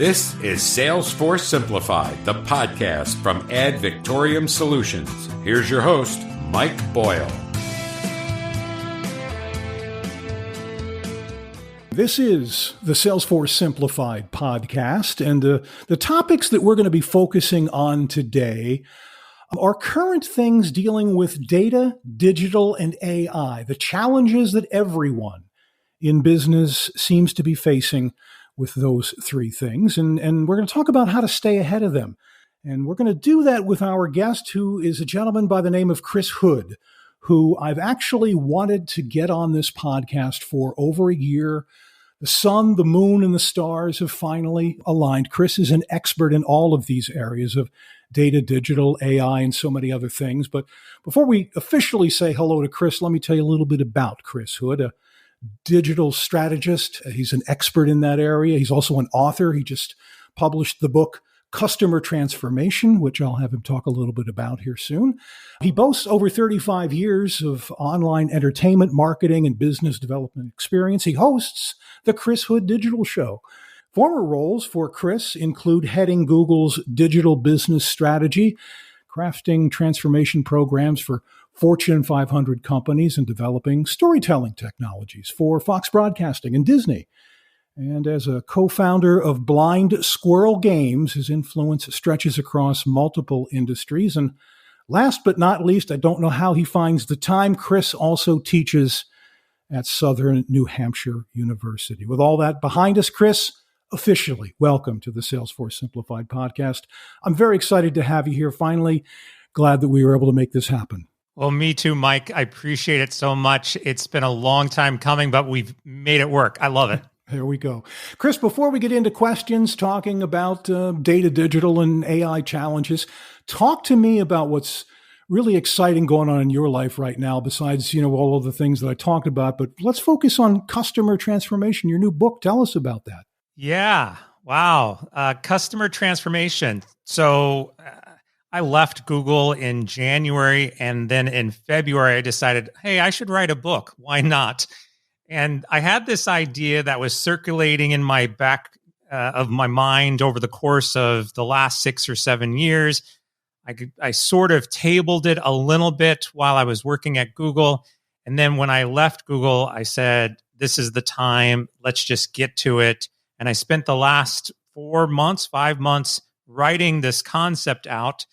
This is Salesforce Simplified, the podcast from Ad Victoriam Solutions. Here's your host, Mike Boyle. This is the Salesforce Simplified podcast, and the topics that we're going to be focusing on today are current things dealing with data, digital, and AI, the challenges that everyone in business seems to be facing with those three things. And we're going to talk about how to stay ahead of them. And we're going to do that with our guest, who is a gentleman by the name of Chris Hood, who I've actually wanted to get on this podcast for over a year. The sun, the moon, and the stars have finally aligned. Chris is an expert in all of these areas of data, digital, AI, and so many other things. But before we officially say hello to Chris, let me tell you a little bit about Chris Hood, a digital strategist. He's an expert in that area. He's also an author. He just published the book Customer Transformation, which I'll have him talk a little bit about here soon. He boasts over 35 years of online entertainment, marketing, and business development experience. He hosts the Chris Hood Digital Show. Former roles for Chris include heading Google's digital business strategy, crafting transformation programs for Fortune 500 companies, and developing storytelling technologies for Fox Broadcasting and Disney. And as a co-founder of Blind Squirrel Games, his influence stretches across multiple industries. And last but not least, I don't know how he finds the time, Chris also teaches at Southern New Hampshire University. With all that behind us, Chris, officially welcome to the Salesforce Simplified podcast. I'm very excited to have you here. Finally, glad that we were able to make this happen. Well, me too, Mike. I appreciate it so much. It's been a long time coming, but we've made it work. I love it. There we go. Chris, before we get into questions, talking about data, digital, and AI challenges, talk to me about what's really exciting going on in your life right now, besides, all of the things that I talked about. But let's focus on customer transformation, your new book. Tell us about that. Yeah. Wow. Customer transformation. So I left Google in January, and then in February, I decided, hey, I should write a book. Why not? And I had this idea that was circulating in my back of my mind over the course of the last 6 or 7 years. I sort of tabled it a little bit while I was working at Google. And then when I left Google, I said, this is the time. Let's just get to it. And I spent the last 5 months writing this concept out.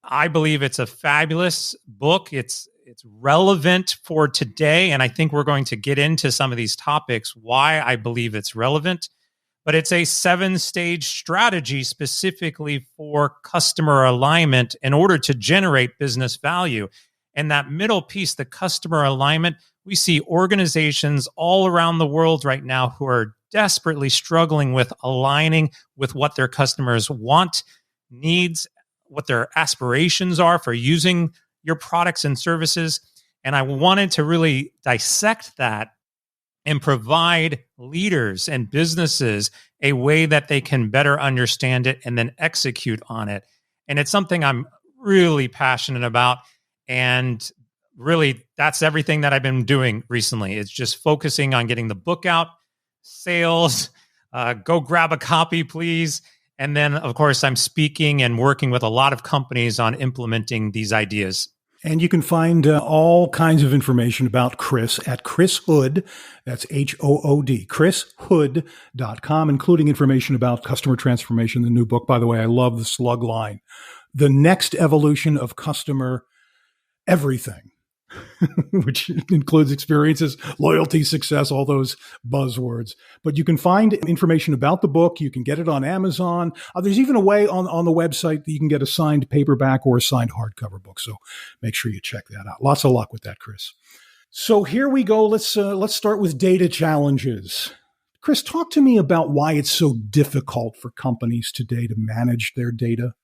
I believe it's a fabulous book. It's relevant for today, and I think we're going to get into some of these topics, why I believe it's relevant. But it's a 7-stage strategy specifically for customer alignment in order to generate business value. And that middle piece, the customer alignment, we see organizations all around the world right now who are desperately struggling with aligning with what their customers want, needs, what their aspirations are for using your products and services. And I wanted to really dissect that and provide leaders and businesses a way that they can better understand it and then execute on it. And it's something I'm really passionate about. And really, that's everything that I've been doing recently. It's just focusing on getting the book out, sales, go grab a copy, please. And then, of course, I'm speaking and working with a lot of companies on implementing these ideas. And you can find all kinds of information about Chris at Chris Hood, that's H-O-O-D, chrishood.com, including information about customer transformation, the new book. By the way, I love the slug line. The next evolution of customer everything, which includes experiences, loyalty, success, all those buzzwords. But you can find information about the book. You can get it on Amazon. There's even a way on the website that you can get a signed paperback or a signed hardcover book. So make sure you check that out. Lots of luck with that, Chris. So here we go. Let's start with data challenges. Chris, talk to me about why it's so difficult for companies today to manage their data.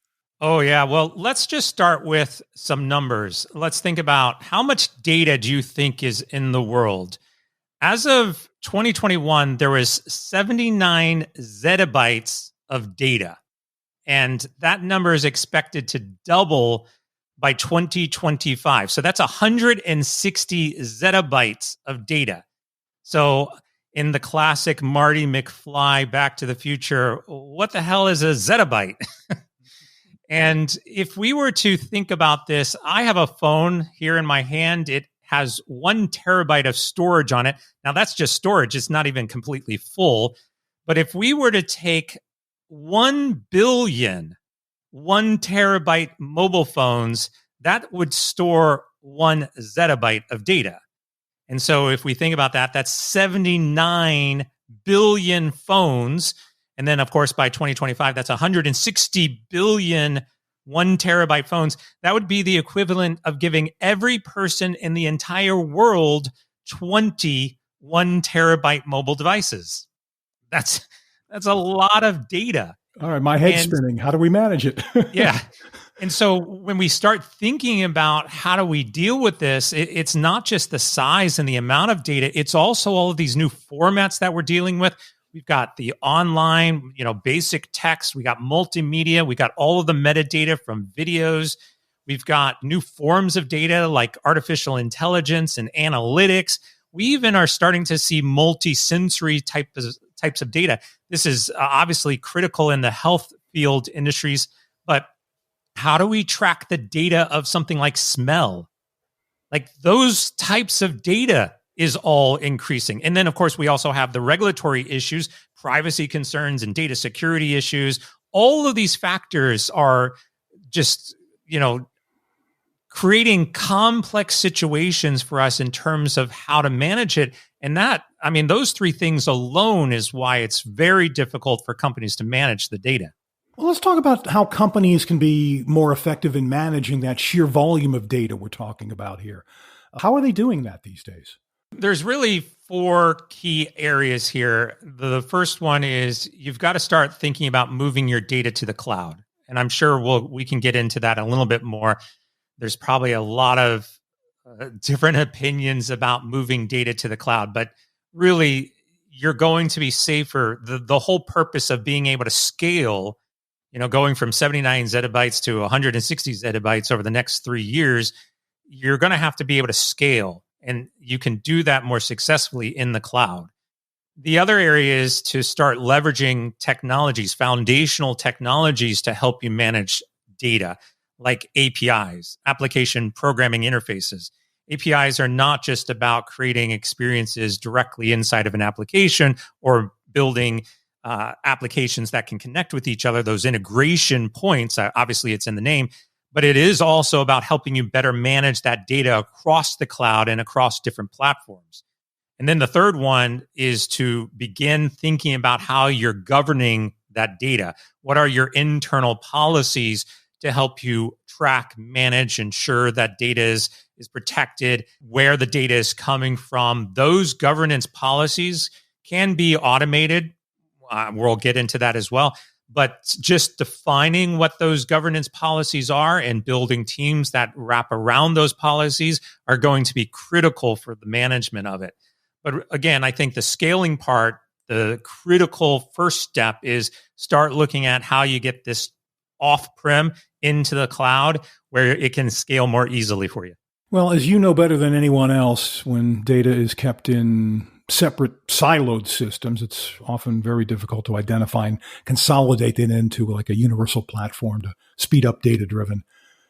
Oh, yeah. Well, let's just start with some numbers. Let's think about how much data do you think is in the world? As of 2021, there was 79 zettabytes of data. And that number is expected to double by 2025. So that's 160 zettabytes of data. So in the classic Marty McFly Back to the Future, what the hell is a zettabyte? And if we were to think about this, I have a phone here in my hand. It has 1 terabyte of storage on it. Now, that's just storage. It's not even completely full. But if we were to take 1 billion 1 terabyte mobile phones, that would store 1 zettabyte of data. And so if we think about that, that's 79 billion phones. And then, of course, by 2025, that's 160 billion 1 terabyte phones. That would be the equivalent of giving every person in the entire world 20 1 terabyte mobile devices. That's a lot of data. All right, my head's spinning. How do we manage it? Yeah. And so when we start thinking about how do we deal with this, it's not just the size and the amount of data, it's also all of these new formats that we're dealing with. We've got the online, basic text. We got multimedia. We got all of the metadata from videos. We've got new forms of data like artificial intelligence and analytics. We even are starting to see multi-sensory types of data. This is obviously critical in the health field industries, but how do we track the data of something like smell? Like those types of data is all increasing. And then, of course, we also have the regulatory issues, privacy concerns, and data security issues. All of these factors are just, creating complex situations for us in terms of how to manage it. And those 3 things alone is why it's very difficult for companies to manage the data. Well, let's talk about how companies can be more effective in managing that sheer volume of data we're talking about here. How are they doing that these days? There's really 4 key areas here. The first one is you've got to start thinking about moving your data to the cloud. And I'm sure we can get into that a little bit more. There's probably a lot of different opinions about moving data to the cloud, but really you're going to be safer. The whole purpose of being able to scale, going from 79 zettabytes to 160 zettabytes over the next 3 years, you're going to have to be able to scale, and you can do that more successfully in the cloud. The other area is to start leveraging technologies, foundational technologies to help you manage data, like APIs, application programming interfaces. APIs are not just about creating experiences directly inside of an application or building applications that can connect with each other, those integration points. Obviously, it's in the name, but it is also about helping you better manage that data across the cloud and across different platforms. And then the third one is to begin thinking about how you're governing that data. What are your internal policies to help you track, manage, ensure that data is protected, where the data is coming from? Those governance policies can be automated. We'll get into that as well. But just defining what those governance policies are and building teams that wrap around those policies are going to be critical for the management of it. But again, I think the scaling part, the critical first step is start looking at how you get this off-prem into the cloud where it can scale more easily for you. Well, as you know better than anyone else, when data is kept in separate siloed systems, it's often very difficult to identify and consolidate it into like a universal platform to speed up data-driven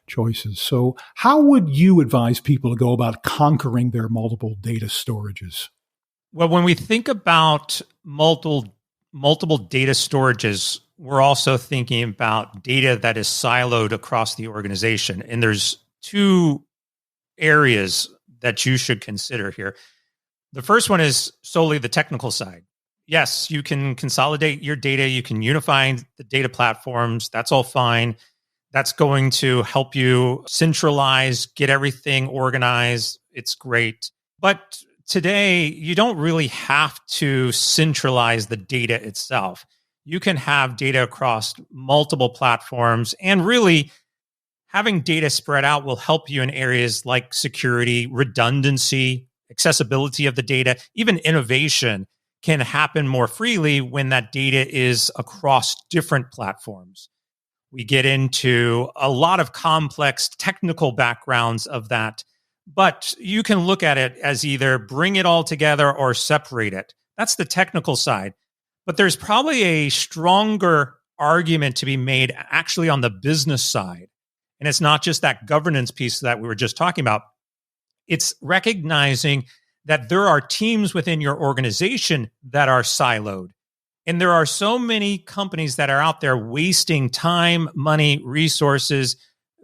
choices. So how would you advise people to go about conquering their multiple data storages? Well, when we think about multiple data storages, we're also thinking about data that is siloed across the organization. And there's 2 areas that you should consider here. The first one is solely the technical side. Yes, you can consolidate your data. You can unify the data platforms. That's all fine. That's going to help you centralize, get everything organized. It's great. But today, you don't really have to centralize the data itself. You can have data across multiple platforms, and really having data spread out will help you in areas like security, redundancy, accessibility of the data. Even innovation can happen more freely when that data is across different platforms. We get into a lot of complex technical backgrounds of that, but you can look at it as either bring it all together or separate it. That's the technical side. But there's probably a stronger argument to be made actually on the business side. And it's not just that governance piece that we were just talking about. It's recognizing that there are teams within your organization that are siloed. And there are so many companies that are out there wasting time, money, resources,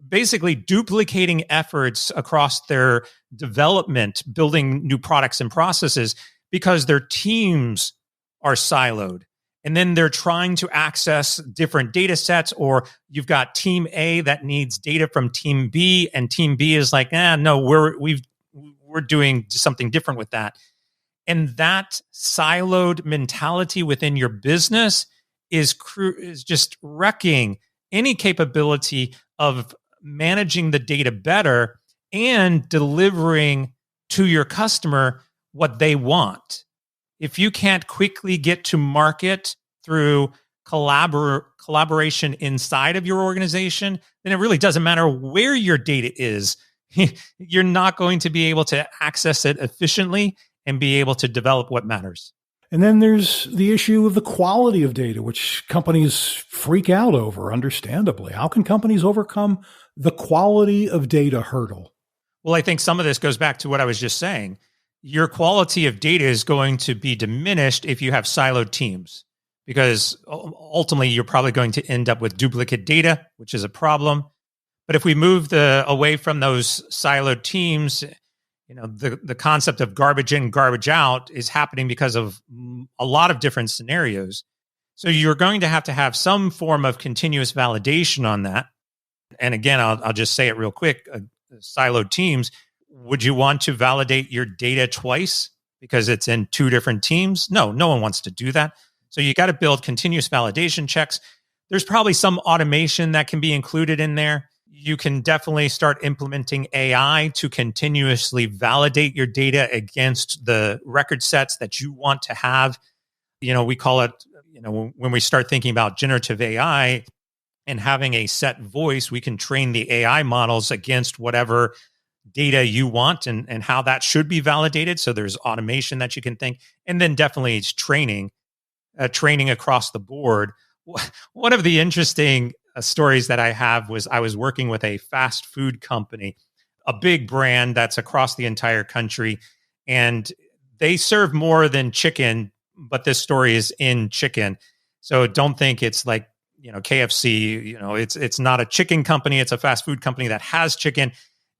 basically duplicating efforts across their development, building new products and processes because their teams are siloed. And then they're trying to access different data sets, or you've got team A that needs data from team B, and team B is like, no, we're doing something different with that. And that siloed mentality within your business is just wrecking any capability of managing the data better and delivering to your customer what they want. If you can't quickly get to market through collaboration inside of your organization, then it really doesn't matter where your data is. You're not going to be able to access it efficiently and be able to develop what matters. And then there's the issue of the quality of data, which companies freak out over, understandably. How can companies overcome the quality of data hurdle? Well, I think some of this goes back to what I was just saying. Your quality of data is going to be diminished if you have siloed teams, because ultimately you're probably going to end up with duplicate data, which is a problem. But if we move away from those siloed teams, the concept of garbage in, garbage out is happening because of a lot of different scenarios. So you're going to have some form of continuous validation on that. And again, I'll just say it real quick. Siloed teams, would you want to validate your data twice because it's in two different teams? No one wants to do that. So you got to build continuous validation checks. There's probably some automation that can be included in there. You can definitely start implementing AI to continuously validate your data against the record sets that you want to have. We call it, when we start thinking about generative AI and having a set voice, we can train the AI models against whatever data you want and how that should be validated. So there's automation that you can think. And then definitely it's training across the board. One of the interesting stories that I have was I was working with a fast food company, a big brand that's across the entire country, and they serve more than chicken, but this story is in chicken. So don't think it's like, KFC, it's not a chicken company. It's a fast food company that has chicken.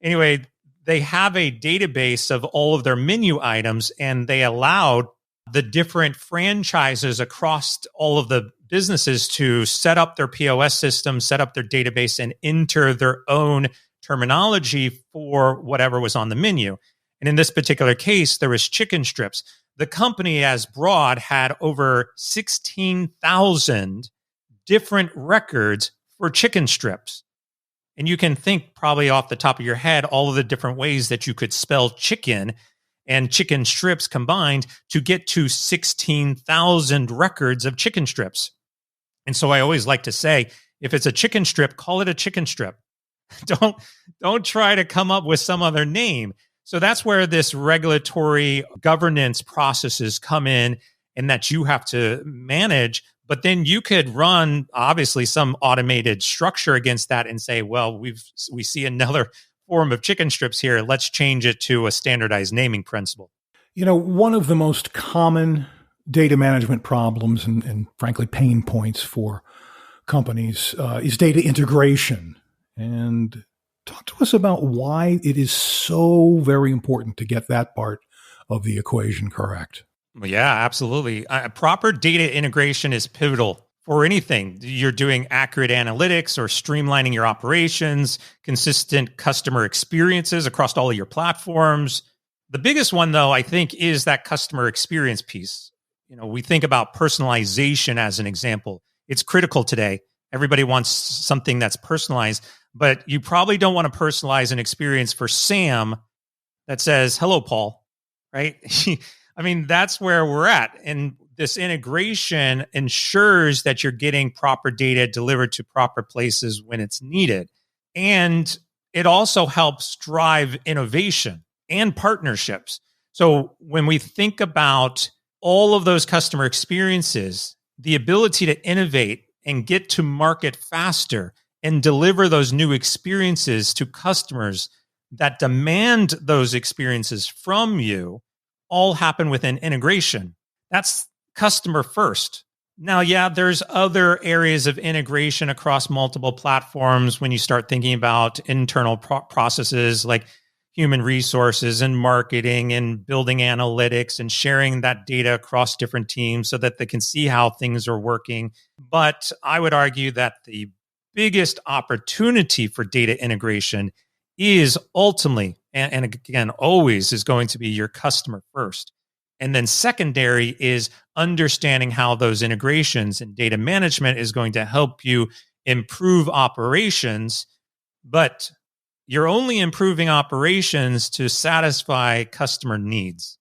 Anyway, they have a database of all of their menu items, and they allowed the different franchises across all of the businesses to set up their POS system, set up their database, and enter their own terminology for whatever was on the menu. And in this particular case, there was chicken strips. The company as broad had over 16,000 different records for chicken strips. And you can think probably off the top of your head all of the different ways that you could spell chicken and chicken strips combined to get to 16,000 records of chicken strips. And so I always like to say, if it's a chicken strip, call it a chicken strip. Don't try to come up with some other name. So that's where this regulatory governance processes come in and that you have to manage. But then you could run, obviously, some automated structure against that and say, well, we see another form of chicken strips here. Let's change it to a standardized naming principle. One of the most common data management problems and frankly, pain points for companies is data integration. And talk to us about why it is so very important to get that part of the equation correct. Yeah, absolutely. Proper data integration is pivotal for anything. You're doing accurate analytics or streamlining your operations, consistent customer experiences across all of your platforms. The biggest one, though, I think, is that customer experience piece. We think about personalization as an example. It's critical today. Everybody wants something that's personalized, but you probably don't want to personalize an experience for Sam that says, "Hello, Paul," right? I mean, that's where we're at. And this integration ensures that you're getting proper data delivered to proper places when it's needed. And it also helps drive innovation and partnerships. So when we think about all of those customer experiences, the ability to innovate and get to market faster and deliver those new experiences to customers that demand those experiences from you all happen within integration. That's customer first. Now, yeah, there's other areas of integration across multiple platforms when you start thinking about internal processes like human resources and marketing and building analytics and sharing that data across different teams so that they can see how things are working. But I would argue that the biggest opportunity for data integration is ultimately, and again, always is going to be your customer first. And then secondary is understanding how those integrations and data management is going to help you improve operations, but you're only improving operations to satisfy customer needs.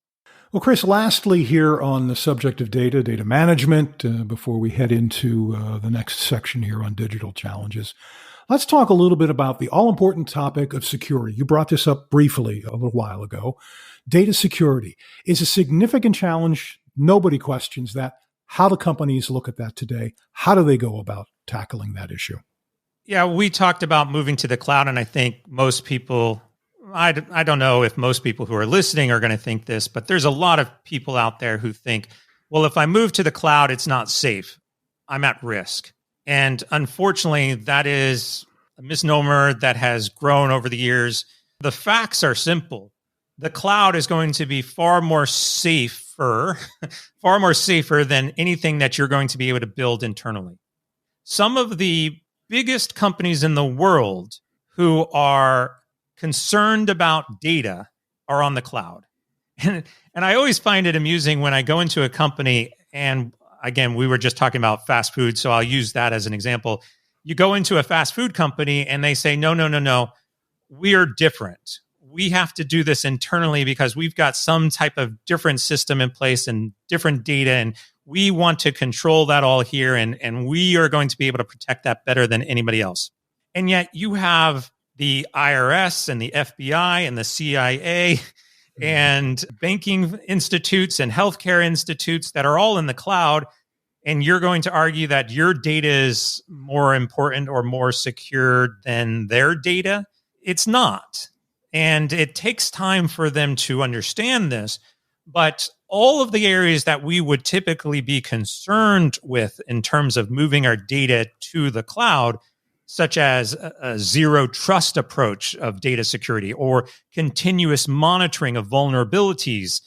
Well, Chris, lastly here on the subject of data management, before we head into the next section here on digital challenges, let's talk a little bit about the all-important topic of security. You brought this up briefly a little while ago. Data security is a significant challenge. Nobody questions that. How do companies look at that today? How do they go about tackling that issue? Yeah, we talked about moving to the cloud, and I think most people, I don't know if most people who are listening are going to think this, but there's a lot of people out there who think, well, if I move to the cloud, it's not safe. I'm at risk. And unfortunately, that is a misnomer that has grown over the years. The facts are simple. The cloud is going to be far more safer than anything that you're going to be able to build internally. Some of the biggest companies in the world who are concerned about data are on the cloud. And I always find it amusing when I go into a company, and again, we were just talking about fast food, so I'll use that as an example. You go into a fast food company and they say, no, we're different. We have to do this internally because we've got some type of different system in place and different data, and we want to control that all here, and we are going to be able to protect that better than anybody else. And yet you have the IRS and the FBI and the CIA and banking institutes and healthcare institutes that are all in the cloud, and you're going to argue that your data is more important or more secure than their data. It's not. And it takes time for them to understand this. But all of the areas that we would typically be concerned with in terms of moving our data to the cloud, such as a zero trust approach of data security or continuous monitoring of vulnerabilities,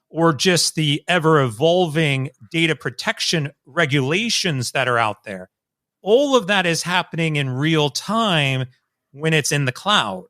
or just the ever evolving data protection regulations that are out there. All of that is happening in real time when it's in the cloud.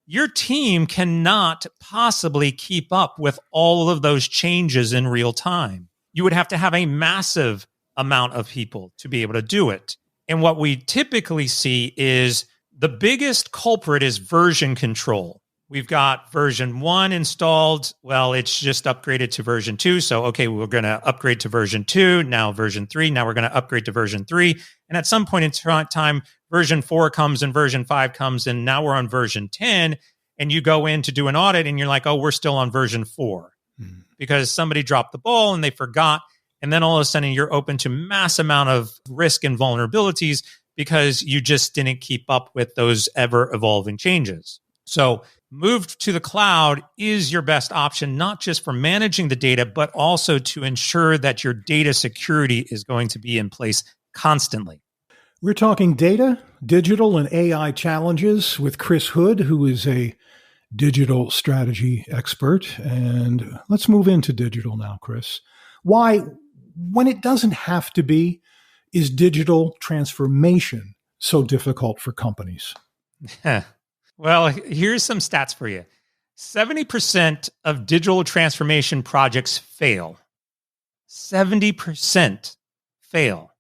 Your team cannot possibly keep up with all of those changes in real time. You would have to have a massive amount of people to be able to do it. And what we typically see is the biggest culprit is version control. We've got version 1 installed. Well, it's just upgraded to version 2. So, okay, we're going to upgrade to version 2, now version 3. Now we're going to upgrade to version 3. And at some point in time, version 4 comes and version 5 comes, and now we're on version 10. And you go in to do an audit and you're like, oh, we're still on version 4 because somebody dropped the ball and they forgot. And then all of a sudden you're open to mass amount of risk and vulnerabilities because you just didn't keep up with those ever evolving changes. So moved to the cloud is your best option, not just for managing the data, but also to ensure that your data security is going to be in place constantly. We're talking data, digital, and AI challenges with Chris Hood, who is a digital strategy expert. And let's move into digital now, Chris. Why, when it doesn't have to be, is digital transformation so difficult for companies? Well, here's some stats for you. 70% of digital transformation projects fail. 70% fail.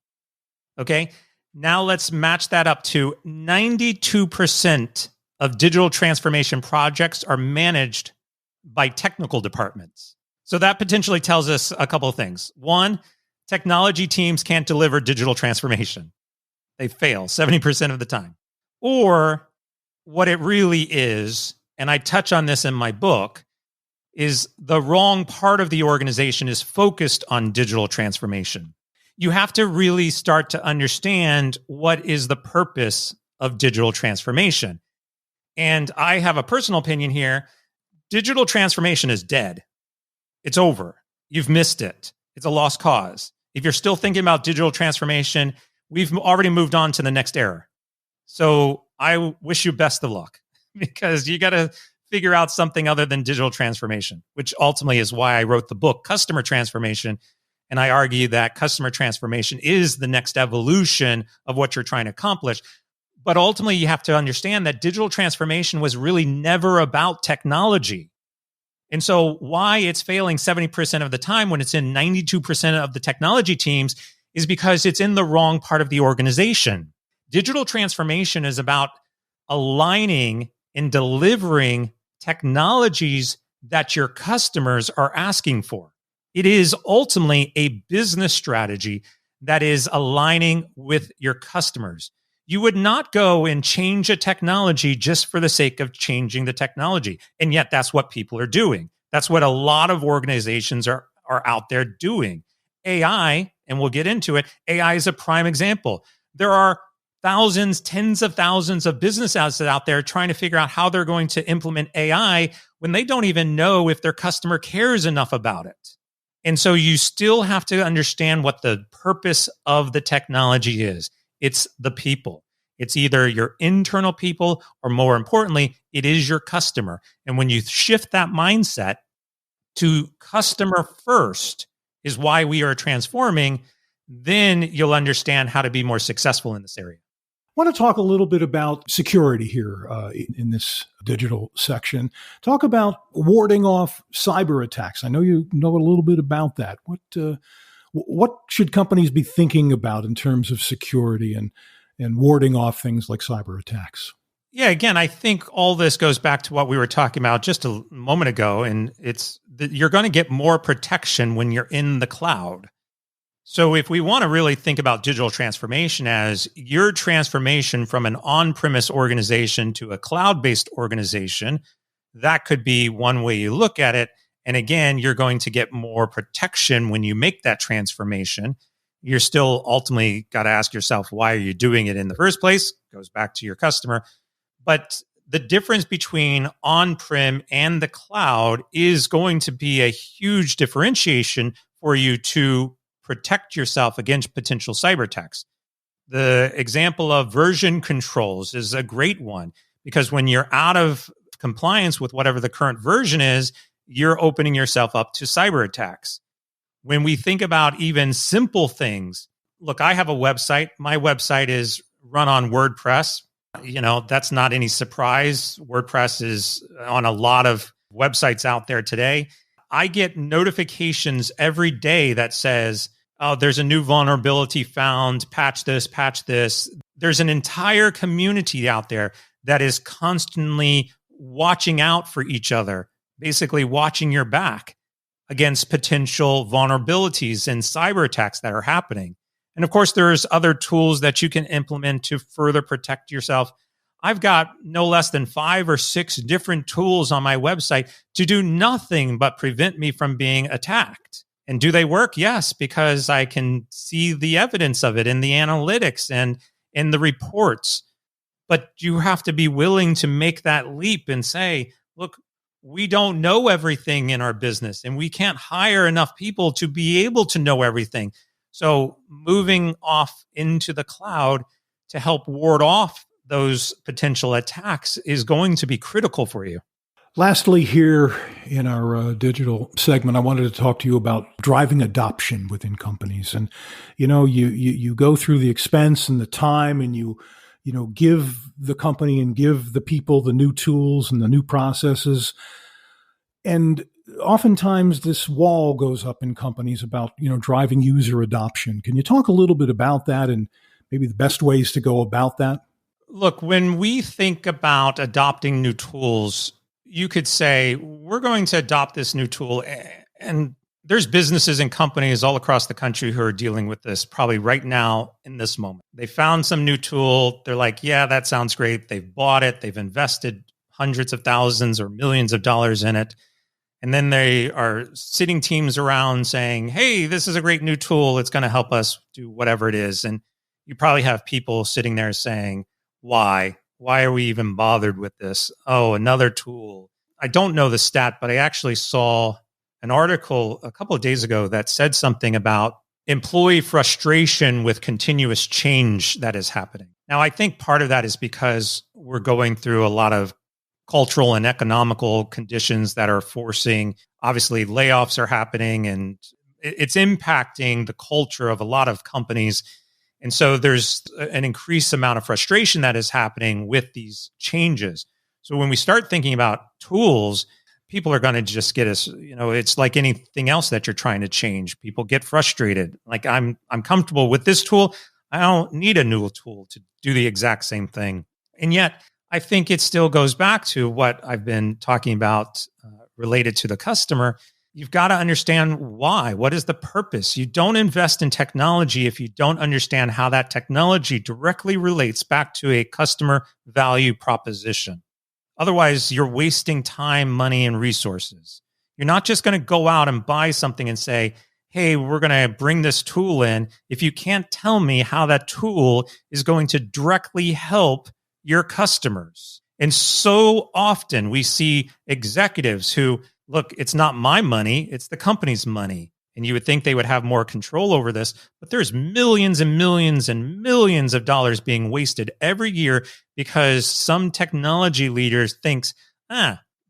Okay? Now let's match that up to 92% of digital transformation projects are managed by technical departments. So that potentially tells us a couple of things. One, technology teams can't deliver digital transformation. They fail 70% of the time. Or what it really is, and I touch on this in my book, is the wrong part of the organization is focused on digital transformation. You have to really start to understand what is the purpose of digital transformation. And I have a personal opinion here. Digital transformation is dead. It's over. You've missed it. It's a lost cause. If you're still thinking about digital transformation, we've already moved on to the next era. So I wish you best of luck, because you got to figure out something other than digital transformation, which ultimately is why I wrote the book, Customer Transformation. And I argue that customer transformation is the next evolution of what you're trying to accomplish. But ultimately, you have to understand that digital transformation was really never about technology. And so why it's failing 70% of the time when it's in 92% of the technology teams is because it's in the wrong part of the organization. Digital transformation is about aligning and delivering technologies that your customers are asking for. It is ultimately a business strategy that is aligning with your customers. You would not go and change a technology just for the sake of changing the technology. And yet that's what people are doing. That's what a lot of organizations are out there doing. AI, and we'll get into it, AI is a prime example. There are thousands, tens of thousands of businesses out there trying to figure out how they're going to implement AI when they don't even know if their customer cares enough about it. And so you still have to understand what the purpose of the technology is. It's the people. It's either your internal people, or more importantly, it is your customer. And when you shift that mindset to customer first is why we are transforming, then you'll understand how to be more successful in this area. I want to talk a little bit about security here in this digital section. Talk about warding off cyber attacks. I know you know a little bit about that. What should companies be thinking about in terms of security and warding off things like cyber attacks? Yeah, again, I think all this goes back to what we were talking about just a moment ago, and it's that you're going to get more protection when you're in the cloud. So if we want to really think about digital transformation as your transformation from an on-premise organization to a cloud-based organization, that could be one way you look at it. And again, you're going to get more protection when you make that transformation. You're still ultimately got to ask yourself, why are you doing it in the first place? Goes back to your customer. But the difference between on-prem and the cloud is going to be a huge differentiation for you to protect yourself against potential cyber attacks. The example of version controls is a great one, because when you're out of compliance with whatever the current version is, you're opening yourself up to cyber attacks. When we think about even simple things, look, I have a website. My website is run on WordPress. That's not any surprise. WordPress is on a lot of websites out there today. I get notifications every day that says, oh, there's a new vulnerability found, patch this, patch this. There's an entire community out there that is constantly watching out for each other, basically watching your back against potential vulnerabilities and cyber attacks that are happening. And of course, there's other tools that you can implement to further protect yourself. I've got no less than 5 or 6 different tools on my website to do nothing but prevent me from being attacked. And do they work? Yes, because I can see the evidence of it in the analytics and in the reports. But you have to be willing to make that leap and say, look, we don't know everything in our business, and we can't hire enough people to be able to know everything. So moving off into the cloud to help ward off those potential attacks is going to be critical for you. Lastly, here in our digital segment, I wanted to talk to you about driving adoption within companies. And, you go through the expense and the time, and you give the company and give the people the new tools and the new processes. And oftentimes this wall goes up in companies about, driving user adoption. Can you talk a little bit about that and maybe the best ways to go about that? Look, when we think about adopting new tools, you could say, we're going to adopt this new tool. And there's businesses and companies all across the country who are dealing with this probably right now in this moment. They found some new tool. They're like, yeah, that sounds great. They've bought it. They've invested hundreds of thousands or millions of dollars in it. And then they are sitting teams around saying, hey, this is a great new tool. It's going to help us do whatever it is. And you probably have people sitting there saying, why? Why are we even bothered with this? Oh, another tool. I don't know the stat, but I actually saw an article a couple of days ago that said something about employee frustration with continuous change that is happening. Now, I think part of that is because we're going through a lot of cultural and economical conditions that are forcing, obviously, layoffs are happening and it's impacting the culture of a lot of companies. And so there's an increased amount of frustration that is happening with these changes. So when we start thinking about tools, people are going to just get us, it's like anything else that you're trying to change. People get frustrated. Like I'm comfortable with this tool. I don't need a new tool to do the exact same thing. And yet I think it still goes back to what I've been talking about related to the customer. You've got to understand why. What is the purpose? You don't invest in technology if you don't understand how that technology directly relates back to a customer value proposition. Otherwise, you're wasting time, money, and resources. You're not just going to go out and buy something and say, hey, we're going to bring this tool in, if you can't tell me how that tool is going to directly help your customers. And so often we see executives who, look, it's not my money, it's the company's money. And you would think they would have more control over this, but there's millions and millions and millions of dollars being wasted every year because some technology leader thinks,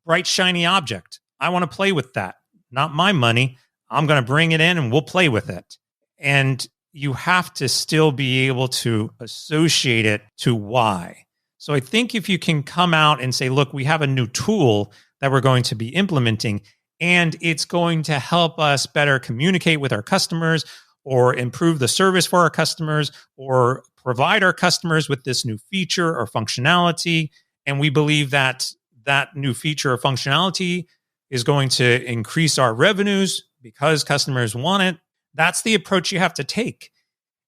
bright, shiny object. I want to play with that. Not my money. I'm going to bring it in and we'll play with it. And you have to still be able to associate it to why. So I think if you can come out and say, look, we have a new tool that we're going to be implementing, and it's going to help us better communicate with our customers or improve the service for our customers or provide our customers with this new feature or functionality. And we believe that that new feature or functionality is going to increase our revenues because customers want it. That's the approach you have to take.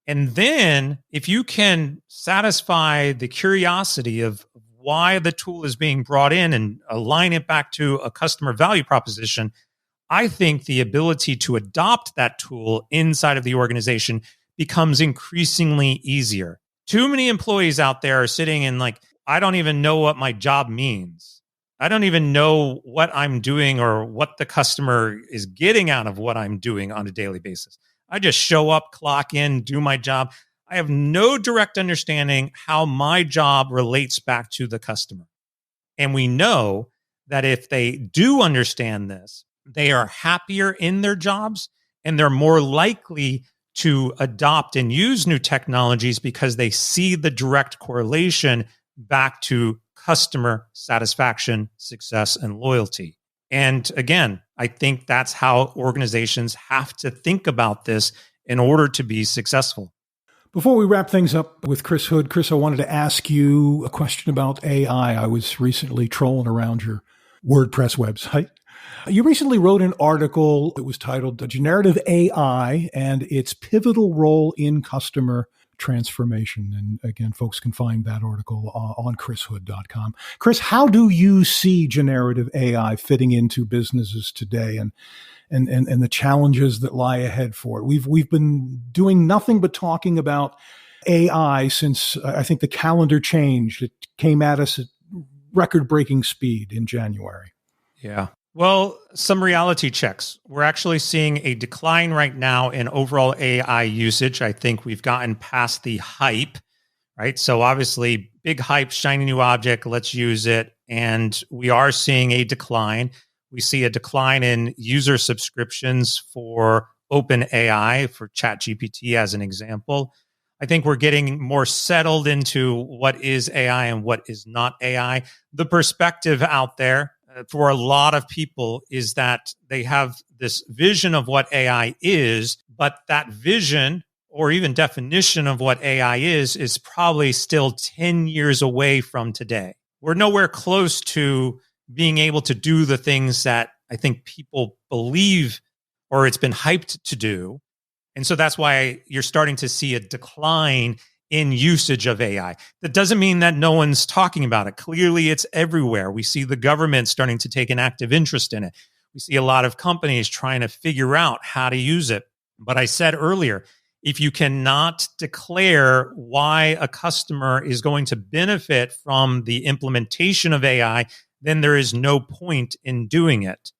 And then if you can satisfy the curiosity of why the tool is being brought in and align it back to a customer value proposition, I think the ability to adopt that tool inside of the organization becomes increasingly easier. Too many employees out there are sitting in like, I don't even know what my job means. I don't even know what I'm doing or what the customer is getting out of what I'm doing on a daily basis. I just show up, clock in, do my job. I have no direct understanding how my job relates back to the customer. And we know that if they do understand this, they are happier in their jobs and they're more likely to adopt and use new technologies because they see the direct correlation back to customer satisfaction, success, and loyalty. And again, I think that's how organizations have to think about this in order to be successful. Before we wrap things up with Chris Hood, Chris, I wanted to ask you a question about AI. I was recently trolling around your WordPress website. You recently wrote an article that was titled Generative AI and Its Pivotal Role in Customer Transformation. And again, folks can find that article on chrishood.com. Chris, how do you see generative AI fitting into businesses today and the challenges that lie ahead for it? We've been doing nothing but talking about AI since I think the calendar changed. It came at us at record-breaking speed in January. Yeah. Well, some reality checks. We're actually seeing a decline right now in overall AI usage. I think we've gotten past the hype, right? So obviously, big hype, shiny new object, let's use it. And we are seeing a decline. We see a decline in user subscriptions for OpenAI, for ChatGPT as an example. I think we're getting more settled into what is AI and what is not AI. The perspective out there for a lot of people is that they have this vision of what AI is, but that vision or even definition of what AI is probably still 10 years away from today. We're nowhere close to being able to do the things that I think people believe or it's been hyped to do. And so that's why you're starting to see a decline in usage of AI. That doesn't mean that no one's talking about it. Clearly, it's everywhere. We see the government starting to take an active interest in it. We see a lot of companies trying to figure out how to use it. But I said earlier, if you cannot declare why a customer is going to benefit from the implementation of AI, then there is no point in doing it.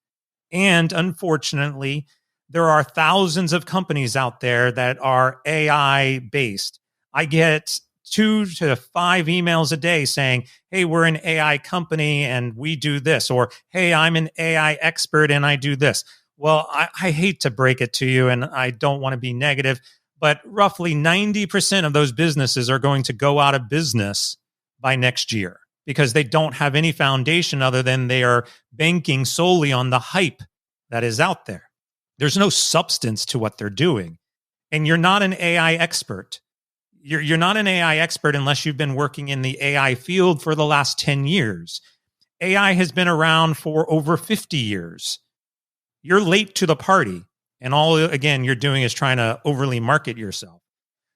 And unfortunately, there are thousands of companies out there that are AI based. I get 2 to 5 emails a day saying, hey, we're an AI company and we do this, or hey, I'm an AI expert and I do this. Well, I hate to break it to you and I don't want to be negative, but roughly 90% of those businesses are going to go out of business by next year because they don't have any foundation other than they are banking solely on the hype that is out there. There's no substance to what they're doing. And you're not an AI expert. You're not an AI expert unless you've been working in the AI field for the last 10 years. AI has been around for over 50 years. You're late to the party. And all, again, you're doing is trying to overly market yourself.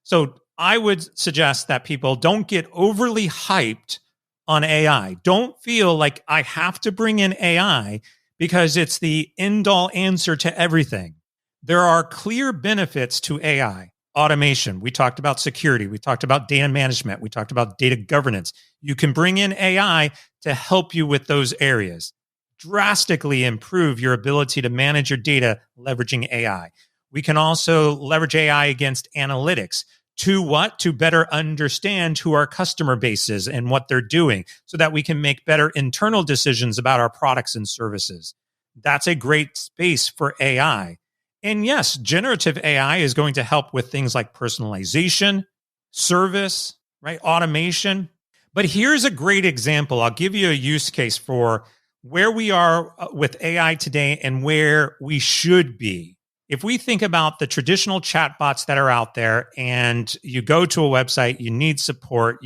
So I would suggest that people don't get overly hyped on AI. Don't feel like I have to bring in AI because it's the end-all answer to everything. There are clear benefits to AI. Automation. We talked about security. We talked about data management. We talked about data governance. You can bring in AI to help you with those areas. Drastically improve your ability to manage your data leveraging AI. We can also leverage AI against analytics. To what? To better understand who our customer base is and what they're doing so that we can make better internal decisions about our products and services. That's a great space for AI. And yes, generative AI is going to help with things like personalization, service, right? Automation. But here's a great example. I'll give you a use case for where we are with AI today and where we should be. If we think about the traditional chatbots that are out there and you go to a website, you need support,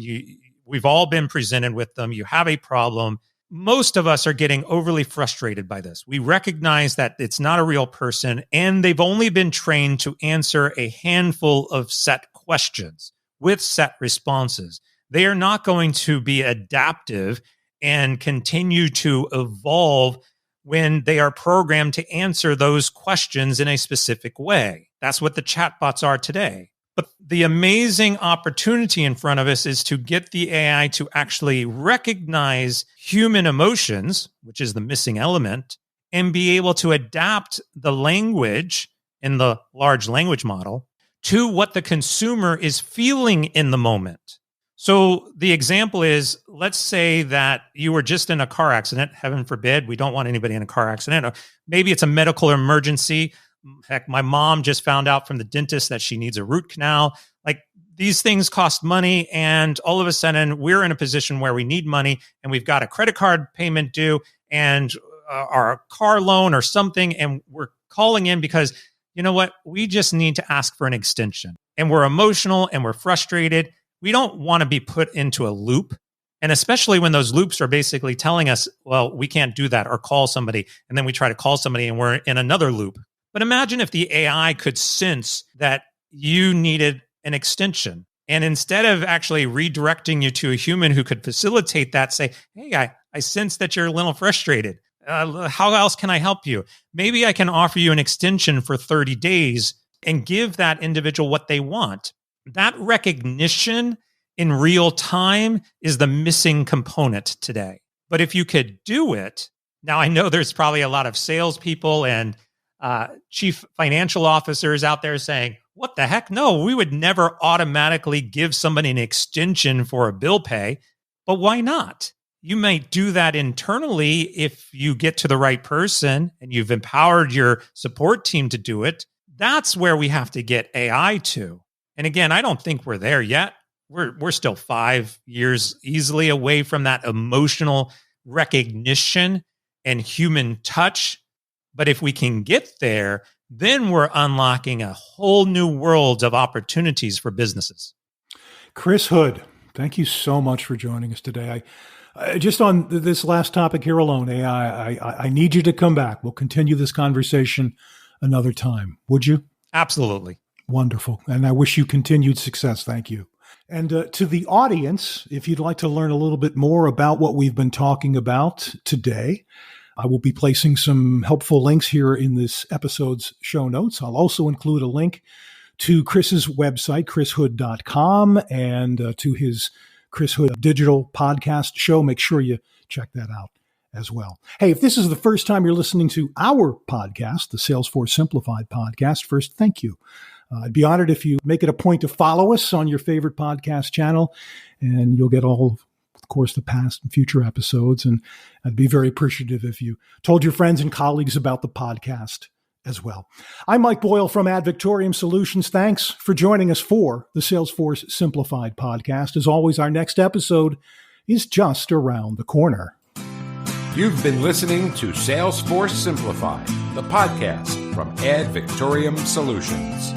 we've all been presented with them, you have a problem. Most of us are getting overly frustrated by this. We recognize that it's not a real person and they've only been trained to answer a handful of set questions with set responses. They are not going to be adaptive and continue to evolve when they are programmed to answer those questions in a specific way. That's what the chatbots are today. But the amazing opportunity in front of us is to get the AI to actually recognize human emotions, which is the missing element, and be able to adapt the language in the large language model to what the consumer is feeling in the moment. So the example is, let's say that you were just in a car accident. Heaven forbid, we don't want anybody in a car accident. Or maybe it's a medical emergency. Heck, my mom just found out from the dentist that she needs a root canal. Like, these things cost money. And all of a sudden, we're in a position where we need money and we've got a credit card payment due and our car loan or something. And we're calling in because, you know what? We just need to ask for an extension. And we're emotional and we're frustrated. We don't want to be put into a loop. And especially when those loops are basically telling us, well, we can't do that or call somebody. And then we try to call somebody and we're in another loop. But imagine if the AI could sense that you needed an extension. And instead of actually redirecting you to a human who could facilitate that, say, hey, I sense that you're a little frustrated. How else can I help you? Maybe I can offer you an extension for 30 days and give that individual what they want. That recognition in real time is the missing component today. But if you could do it, now I know there's probably a lot of salespeople and chief financial officers out there saying, what the heck? No, we would never automatically give somebody an extension for a bill pay. But why not? You might do that internally if you get to the right person and you've empowered your support team to do it. That's where we have to get AI to. And again, I don't think we're there yet. We're still 5 years easily away from that emotional recognition and human touch. But if we can get there, then we're unlocking a whole new world of opportunities for businesses. Chris Hood, thank you so much for joining us today. I just on this last topic here alone, AI, I need you to come back. We'll continue this conversation another time. Would you? Absolutely. Wonderful. And I wish you continued success. Thank you. And to the audience, if you'd like to learn a little bit more about what we've been talking about today, I will be placing some helpful links here in this episode's show notes. I'll also include a link to Chris's website, chrishood.com, and to his Chris Hood digital podcast show. Make sure you check that out as well. Hey, if this is the first time you're listening to our podcast, the Salesforce Simplified podcast, first, thank you. I'd be honored if you make it a point to follow us on your favorite podcast channel, and you'll get all, of course, the past and future episodes. And I'd be very appreciative if you told your friends and colleagues about the podcast as well. I'm Mike Boyle from Ad Victoriam Solutions. Thanks for joining us for the Salesforce Simplified podcast. As always, our next episode is just around the corner. You've been listening to Salesforce Simplified, the podcast from Ad Victoriam Solutions.